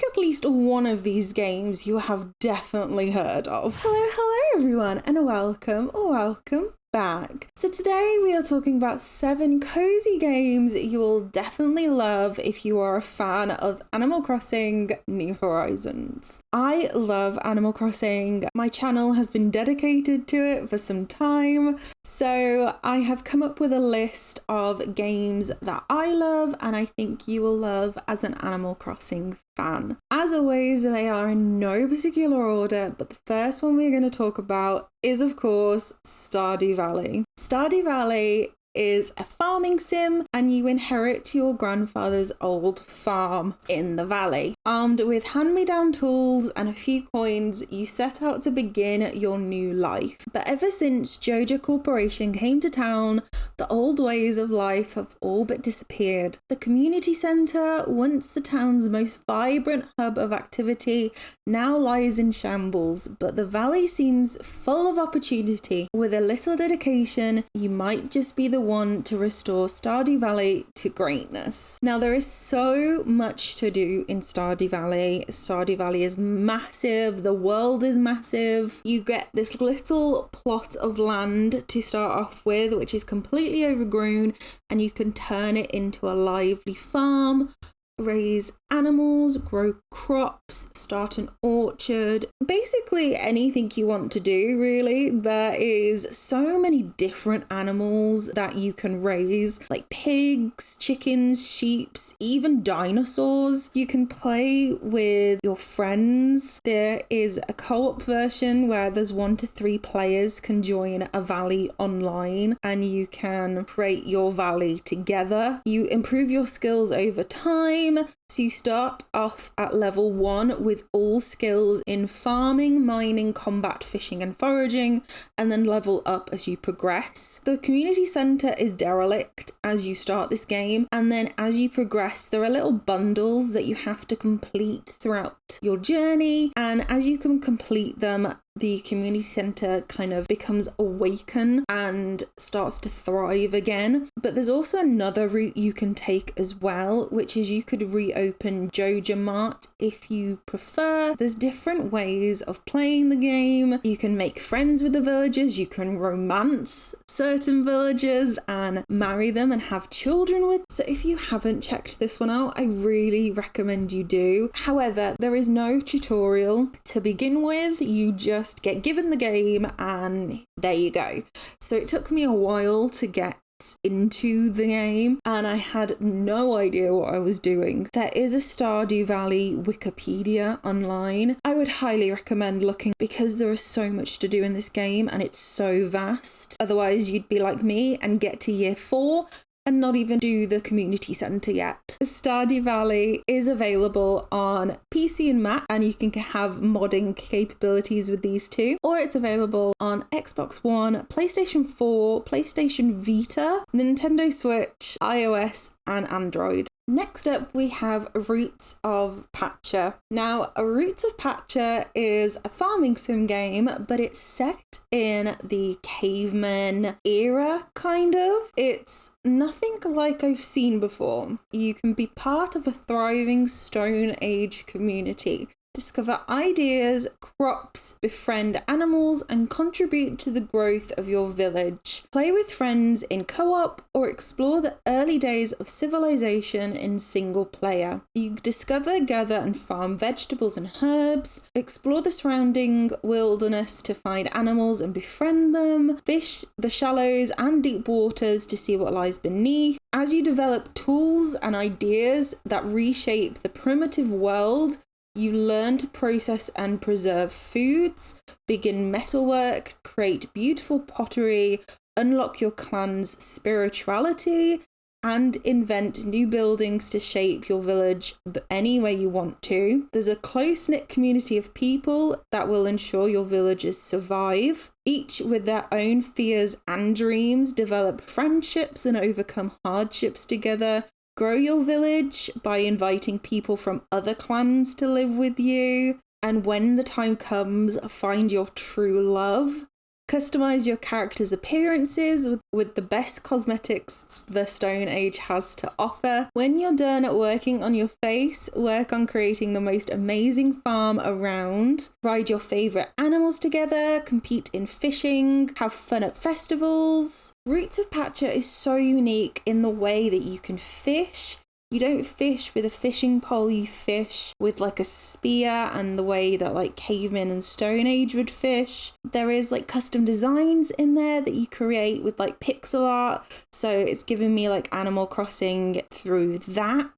think at least one of these games you have definitely heard of. Hello everyone, and welcome back. So today we are talking about 7 cozy games you will definitely love if you are a fan of Animal Crossing New Horizons. I love Animal Crossing. My channel has been dedicated to it for some time. So I have come up with a list of games that I love and I think you will love as an Animal Crossing fan. As always, they are in no particular order, but the first one we're going to talk about is, of course, Stardew Valley. Stardew Valley is a farming sim and you inherit your grandfather's old farm in the valley. Armed with hand-me-down tools and a few coins, you set out to begin your new life. But ever since Joja Corporation came to town, the old ways of life have all but disappeared. The community centre, once the town's most vibrant hub of activity, now lies in shambles, but the valley seems full of opportunity. With a little dedication, you might just be the one to restore Stardew Valley to greatness. Now, there is so much to do in Stardew Valley. Stardew Valley is massive, the world is massive. You get this little plot of land to start off with, which is completely overgrown, and you can turn it into a lively farm, raise animals, grow crops, start an orchard, basically anything you want to do, really. There is so many different animals that you can raise, like pigs, chickens, sheep, even dinosaurs. You can play with your friends. There is a co-op version where there's 1 to 3 players can join a valley online and you can create your valley together. You improve your skills over time. So you start off at level 1 with all skills in farming, mining, combat, fishing and foraging, and then level up as you progress. The community centre is derelict as you start this game, and then as you progress there are little bundles that you have to complete throughout your journey, and as you can complete them, the community centre kind of becomes awakened and starts to thrive again. But there's also another route you can take as well, which is you could reopen Joja Mart if you prefer. There's different ways of playing the game. You can make friends with the villagers, you can romance certain villagers and marry them and have children with. So if you haven't checked this one out, I really recommend you do. However, there is no tutorial to begin with. You just get given the game and there you go. So it took me a while to get into the game and I had no idea what I was doing. There is a Stardew Valley Wikipedia online. I would highly recommend looking because there is so much to do in this game and it's so vast. Otherwise you'd be like me and get to year 4 and not even do the community centre yet. Stardew Valley is available on PC and Mac and you can have modding capabilities with these too, or it's available on Xbox One, PlayStation 4, PlayStation Vita, Nintendo Switch, iOS and Android. Next up, we have Roots of Pacha. Now, Roots of Pacha is a farming sim game, but it's set in the caveman era, kind of. It's nothing like I've seen before. You can be part of a thriving Stone Age community. Discover ideas, crops, befriend animals, and contribute to the growth of your village. Play with friends in co-op or explore the early days of civilization in single player. You discover, gather, and farm vegetables and herbs. Explore the surrounding wilderness to find animals and befriend them. Fish the shallows and deep waters to see what lies beneath. As you develop tools and ideas that reshape the primitive world, you learn to process and preserve foods, begin metalwork, create beautiful pottery, unlock your clan's spirituality, and invent new buildings to shape your village any way you want to. There's a close-knit community of people that will ensure your villagers survive. Each with their own fears and dreams, develop friendships and overcome hardships together. Grow your village by inviting people from other clans to live with you. And when the time comes, find your true love. Customize your character's appearances with the best cosmetics the Stone Age has to offer. When you're done working on your face, work on creating the most amazing farm around. Ride your favorite animals together, compete in fishing, have fun at festivals. Roots of Pacha is so unique in the way that you can fish. You don't fish with a fishing pole, you fish with like a spear, and the way that like cavemen and Stone Age would fish. There is like custom designs in there that you create with like pixel art, so it's giving me like Animal Crossing through that.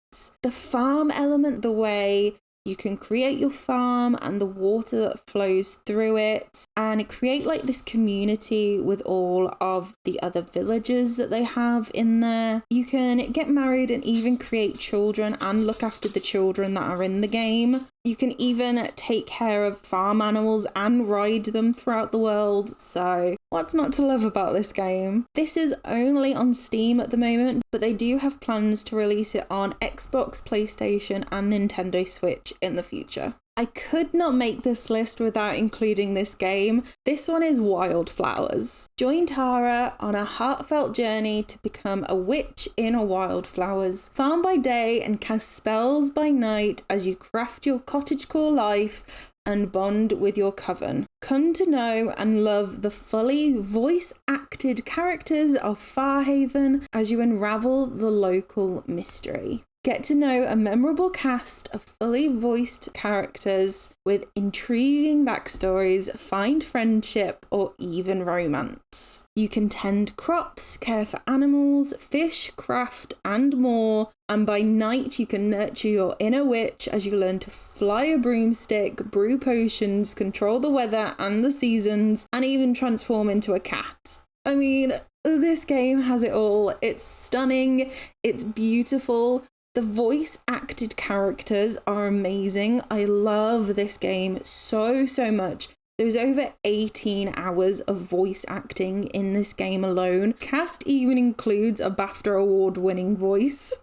The farm element, the way you can create your farm and the water that flows through it, and create like this community with all of the other villagers that they have in there. You can get married and even create children and look after the children that are in the game. You can even take care of farm animals and ride them throughout the world. So what's not to love about this game? This is only on Steam at the moment, but they do have plans to release it on Xbox, PlayStation, and Nintendo Switch in the future. I could not make this list without including this game. This one is Wildflowers. Join Tara on a heartfelt journey to become a witch in Wildflowers. Farm by day and cast spells by night as you craft your cottagecore life and bond with your coven. Come to know and love the fully voice-acted characters of Farhaven as you unravel the local mystery. Get to know a memorable cast of fully voiced characters with intriguing backstories, find friendship, or even romance. You can tend crops, care for animals, fish, craft, and more. And by night, you can nurture your inner witch as you learn to fly a broomstick, brew potions, control the weather and the seasons, and even transform into a cat. I mean, this game has it all. It's stunning. It's beautiful. The voice acted characters are amazing. I love this game so much. There's over 18 hours of voice acting in this game alone. Cast even includes a BAFTA award winning voice.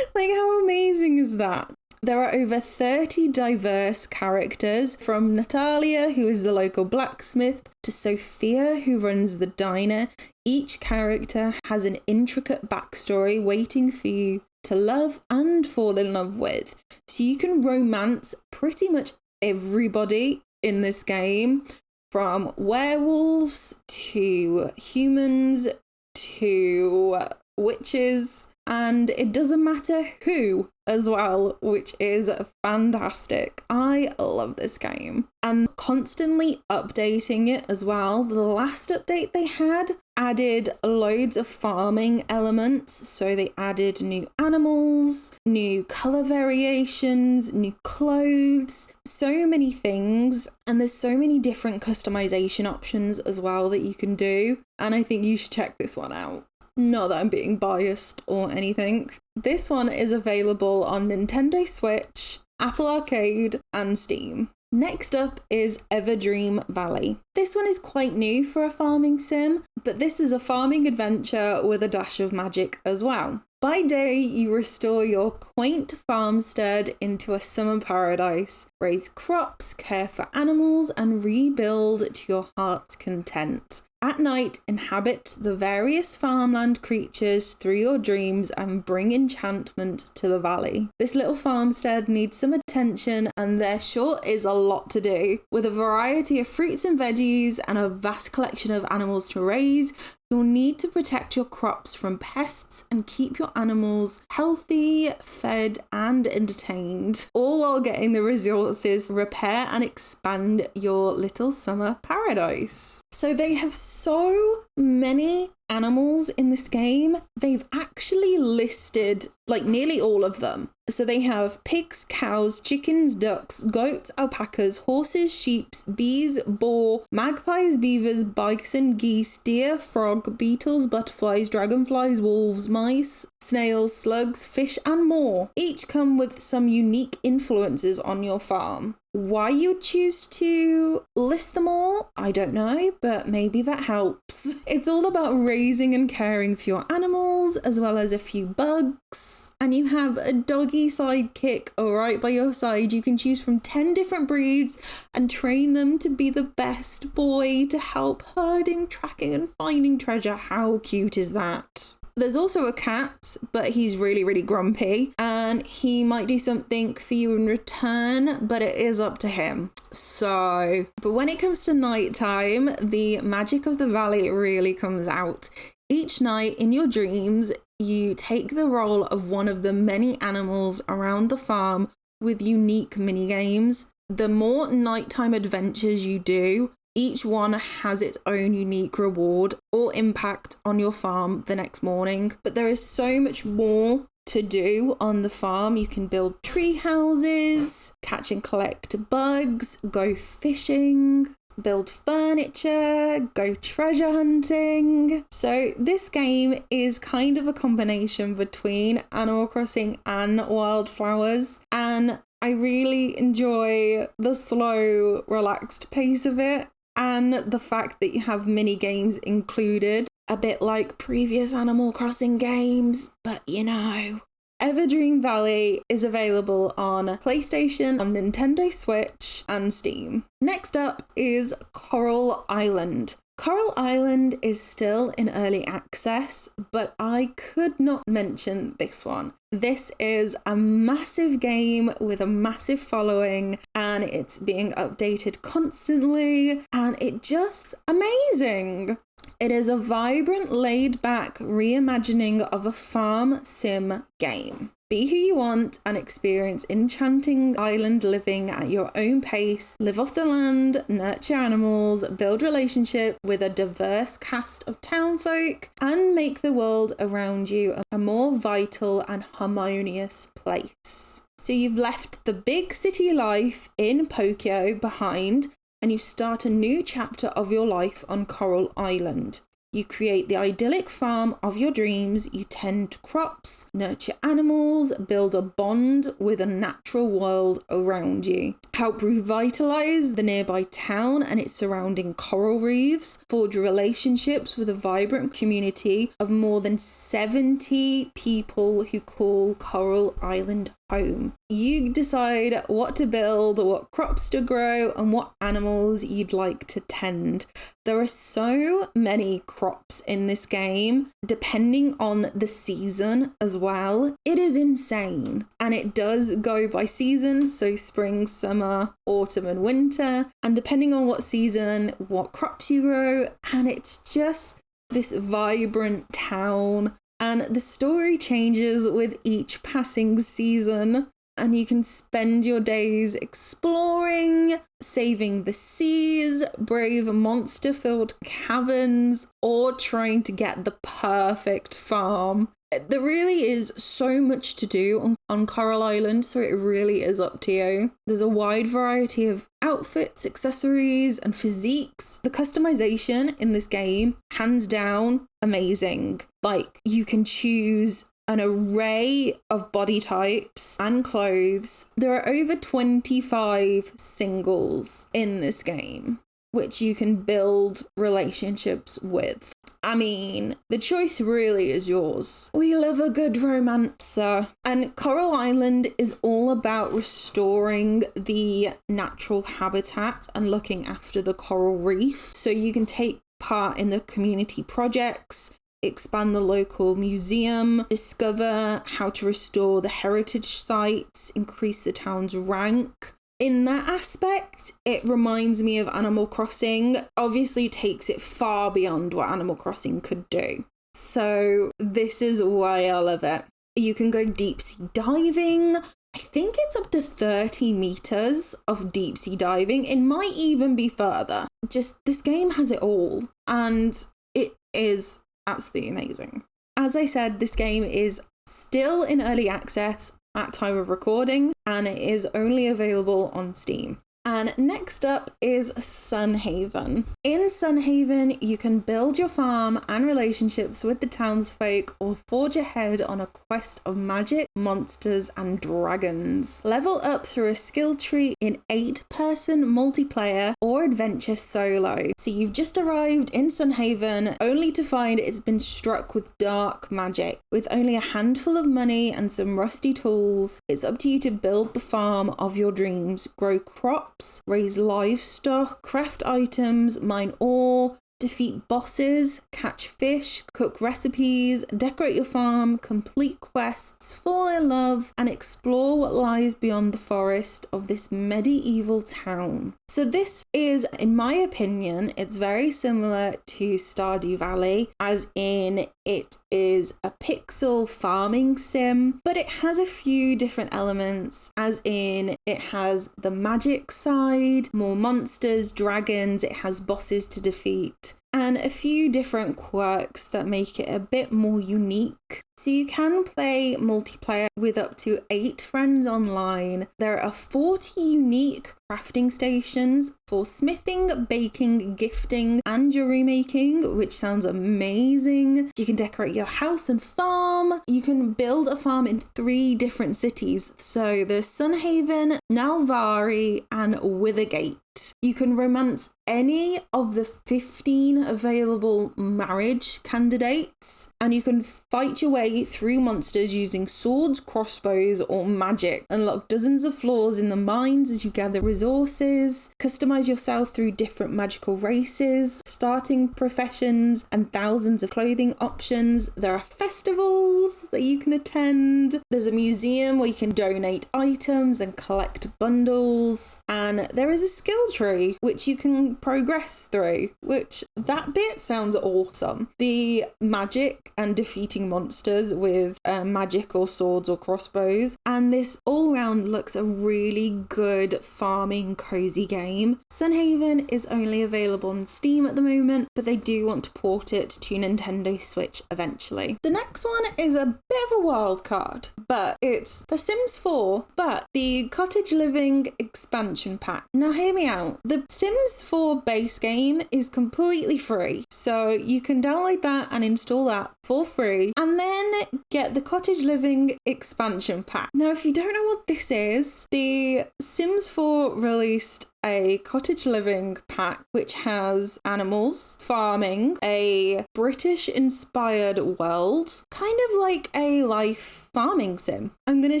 Like, how amazing is that? There are over 30 diverse characters, from Natalia, who is the local blacksmith, to Sophia, who runs the diner. Each character has an intricate backstory waiting for you to love and fall in love with. So you can romance pretty much everybody in this game, from werewolves to humans to witches, and it doesn't matter who as well, which is fantastic. I love this game, and constantly updating it as well. The last update they had added loads of farming elements, so they added new animals, new color variations, new clothes, so many things, and there's so many different customization options as well that you can do, and I think you should check this one out. Not that I'm being biased or anything. This one is available on Nintendo Switch, Apple Arcade, and Steam. Next up is Stardew Valley. This one is quite new for a farming sim, but this is a farming adventure with a dash of magic as well. By day, you restore your quaint farmstead into a summer paradise, raise crops, care for animals, and rebuild to your heart's content. At night, inhabit the various farmland creatures through your dreams and bring enchantment to the valley. This little farmstead needs some attention, and there sure is a lot to do. With a variety of fruits and veggies and a vast collection of animals to raise, you'll need to protect your crops from pests and keep your animals healthy, fed, and entertained, all while getting the resources, repair and expand your little summer paradise. So they have so many animals in this game. They've actually listed like nearly all of them. So they have pigs, cows, chickens, ducks, goats, alpacas, horses, sheep, bees, boar, magpies, beavers, bison, geese, deer, frog, beetles, butterflies, dragonflies, wolves, mice, snails, slugs, fish, and more. Each come with some unique influences on your farm. Why you would choose to list them all, I don't know, but maybe that helps. It's all about raising and caring for your animals, as well as a few bugs. And you have a doggy monkey sidekick right by your side. You can choose from 10 different breeds and train them to be the best boy to help herding, tracking and finding treasure. How cute is that? There's also a cat, but he's really, really grumpy and he might do something for you in return, but it is up to him. So, but when it comes to nighttime, the magic of the valley really comes out. Each night in your dreams, you take the role of one of the many animals around the farm with unique mini games. The more nighttime adventures you do, each one has its own unique reward or impact on your farm the next morning. But there is so much more to do on the farm. You can build tree houses, catch and collect bugs, go fishing, build furniture, go treasure hunting. So this game is kind of a combination between Animal Crossing and Wildflowers, and I really enjoy the slow, relaxed pace of it and the fact that you have mini games included, a bit like previous Animal Crossing games, but you know. Everdream Valley is available on PlayStation, on Nintendo Switch and Steam. Next up is Coral Island. Coral Island is still in early access, but I could not mention this one. This is a massive game with a massive following and it's being updated constantly and it's just amazing. It is a vibrant, laid-back reimagining of a farm sim game. Be who you want and experience enchanting island living at your own pace. Live off the land, nurture animals, build relationships with a diverse cast of townfolk, and make the world around you a more vital and harmonious place. So you've left the big city life in Tokyo behind and you start a new chapter of your life on Coral Island. You create the idyllic farm of your dreams, you tend crops, nurture animals, build a bond with a natural world around you, help revitalize the nearby town and its surrounding coral reefs, forge relationships with a vibrant community of more than 70 people who call Coral Island home. You decide what to build, what crops to grow, and what animals you'd like to tend. There are so many crops in this game, depending on the season as well. It is insane. And it does go by seasons, so spring, summer, autumn, and winter. And depending on what season, what crops you grow. And it's just this vibrant town. And the story changes with each passing season. And you can spend your days exploring, saving the seas, brave monster-filled caverns, or trying to get the perfect farm. There really is so much to do on Coral Island, so it really is up to you. There's a wide variety of outfits, accessories, and physiques. The customization in this game, hands down, amazing. Like, you can choose an array of body types and clothes. There are over 25 singles in this game, which you can build relationships with. I mean, the choice really is yours. We love a good romancer. And Coral Island is all about restoring the natural habitat and looking after the coral reef. So you can take part in the community projects, expand the local museum, discover how to restore the heritage sites, increase the town's rank. In that aspect, it reminds me of Animal Crossing. Obviously, it takes it far beyond what Animal Crossing could do. So this is why I love it. You can go deep sea diving. I think it's up to 30 meters of deep sea diving. It might even be further. Just this game has it all. And it is absolutely amazing. As I said, this game is still in early access at time of recording and it is only available on Steam. And next up is Sunhaven. In Sunhaven, you can build your farm and relationships with the townsfolk or forge ahead on a quest of magic, monsters, and dragons. Level up through a skill tree in 8-person multiplayer or adventure solo. So you've just arrived in Sunhaven only to find it's been struck with dark magic. With only a handful of money and some rusty tools, it's up to you to build the farm of your dreams, grow crops, raise livestock, craft items, mine ore, defeat bosses, catch fish, cook recipes, decorate your farm, complete quests, fall in love, and explore what lies beyond the forest of this medieval town. So this is, in my opinion, it's very similar to Stardew Valley, as in it is a pixel farming sim, but it has a few different elements, as in it has the magic side, more monsters, dragons, it has bosses to defeat, and a few different quirks that make it a bit more unique. So you can play multiplayer with up to 8 friends online. There are 40 unique crafting stations for smithing, baking, gifting, and jewelry making, which sounds amazing. You can decorate your house and farm. You can build a farm in 3 different cities. So there's Sunhaven, Nalvari, and Withergate. You can romance any of the 15 available marriage candidates, and you can fight your way through monsters using swords, crossbows, or magic. Unlock dozens of floors in the mines as you gather resources, customize yourself through different magical races, starting professions, and thousands of clothing options. There are festivals that you can attend. There's a museum where you can donate items and collect bundles, and there is a skill tree which you can progress through, which that bit sounds awesome. The magic and defeating monsters with magic or swords or crossbows, and this all round looks a really good farming cozy game. Sunhaven is only available on Steam at the moment, but they do want to port it to Nintendo Switch eventually. The next one is a bit of a wild card, but it's The Sims 4, but the Cottage Living expansion pack. Now hear me out. The Sims 4 base game is completely free, so you can download that and install that for free, and then get the Cottage Living expansion pack. Now, if you don't know what this is, the Sims 4 released a Cottage Living pack which has animals, farming, a British inspired world, kind of like a life farming sim. I'm going to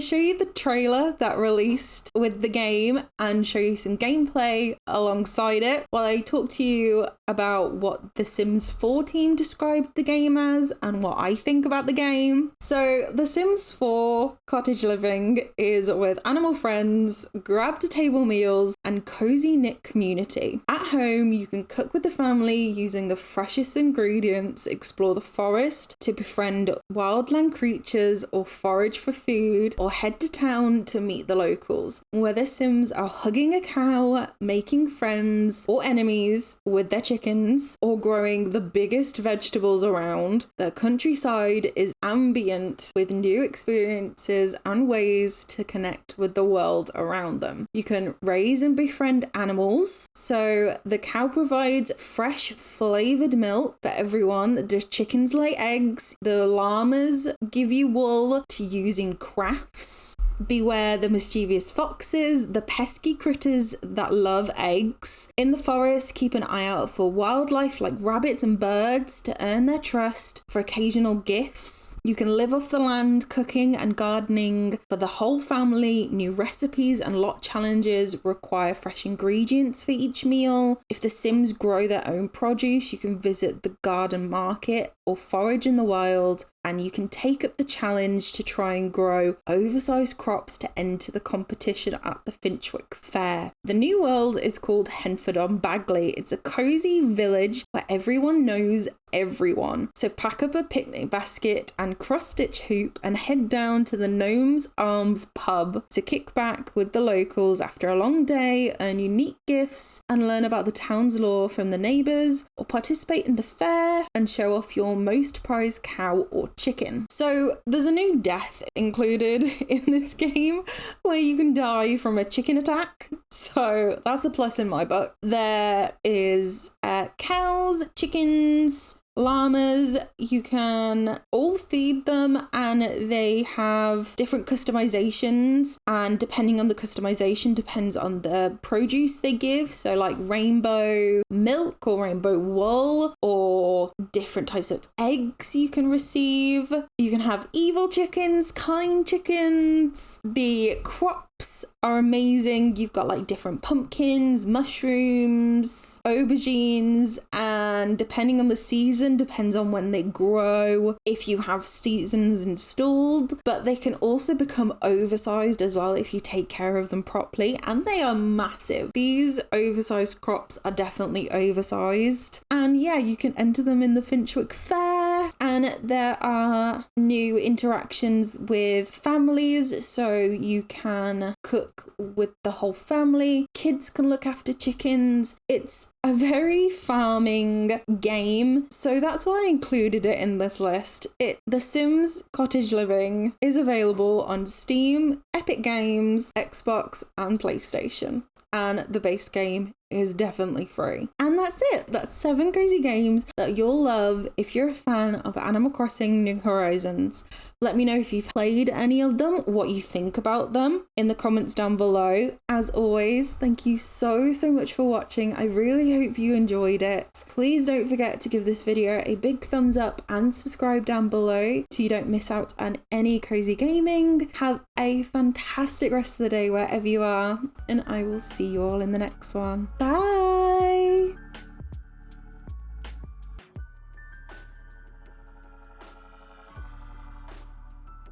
show you the trailer that released with the game and show you some gameplay alongside it while I talk to you about what the Sims 4 team described the game as and what I think about the game. So the Sims 4 Cottage Living is with animal friends, grab to table meals, and cozy knit community. At home, you can cook with the family using the freshest ingredients, explore the forest to befriend wildland creatures or forage for food, or head to town to meet the locals. Whether Sims are hugging a cow, making friends or enemies with their chickens, or growing the biggest vegetables around, the countryside is ambient with new experiences and ways to connect with the world around them. You can raise and befriend animals. So the cow provides fresh flavored milk for everyone. The chickens lay eggs. The llamas give you wool to use in crafts. Beware the mischievous foxes, the pesky critters that love eggs. In the forest, keep an eye out for wildlife like rabbits and birds to earn their trust for occasional gifts. You can live off the land, cooking and gardening for the whole family. New recipes and lot challenges require fresh ingredients for each meal. If the Sims grow their own produce, you can visit the garden market or forage in the wild, and you can take up the challenge to try and grow oversized crops to enter the competition at the Finchwick Fair. The new world is called Henford on Bagley. It's a cozy village where everyone knows everyone. So pack up a picnic basket and cross-stitch hoop and head down to the Gnome's Arms pub to kick back with the locals after a long day, earn unique gifts and learn about the town's lore from the neighbours, or participate in the fair and show off your most prized cow or chicken. So there's a new death included in this game where you can die from a chicken attack. So that's a plus in my book. There is cows, chickens, llamas. You can all feed them and they have different customizations, and depending on the customization depends on the produce they give. So like rainbow milk or rainbow wool, or different types of eggs you can receive. You can have evil chickens, kind chickens. The crops are amazing. You've got like different pumpkins, mushrooms, aubergines, and depending on the season, depends on when they grow, if you have seasons installed, but they can also become oversized as well if you take care of them properly, and they are massive. These oversized crops are definitely oversized, and yeah, you can enter them in the Finchwick Fair, and there are new interactions with families, so you can cook with the whole family. Kids can look after chickens. It's a very farming game, so that's why I included it in this list. The Sims Cottage Living is available on Steam, Epic Games, Xbox and PlayStation, and the base game is definitely free. And that's it. That's 7 cozy games that you'll love if you're a fan of Animal Crossing New Horizons. Let me know if you've played any of them, what you think about them in the comments down below. As always, thank you so much for watching. I really hope you enjoyed it. Please don't forget to give this video a big thumbs up and subscribe down below so you don't miss out on any cozy gaming. Have a fantastic rest of the day wherever you are, and I will see you all in the next one. Bye!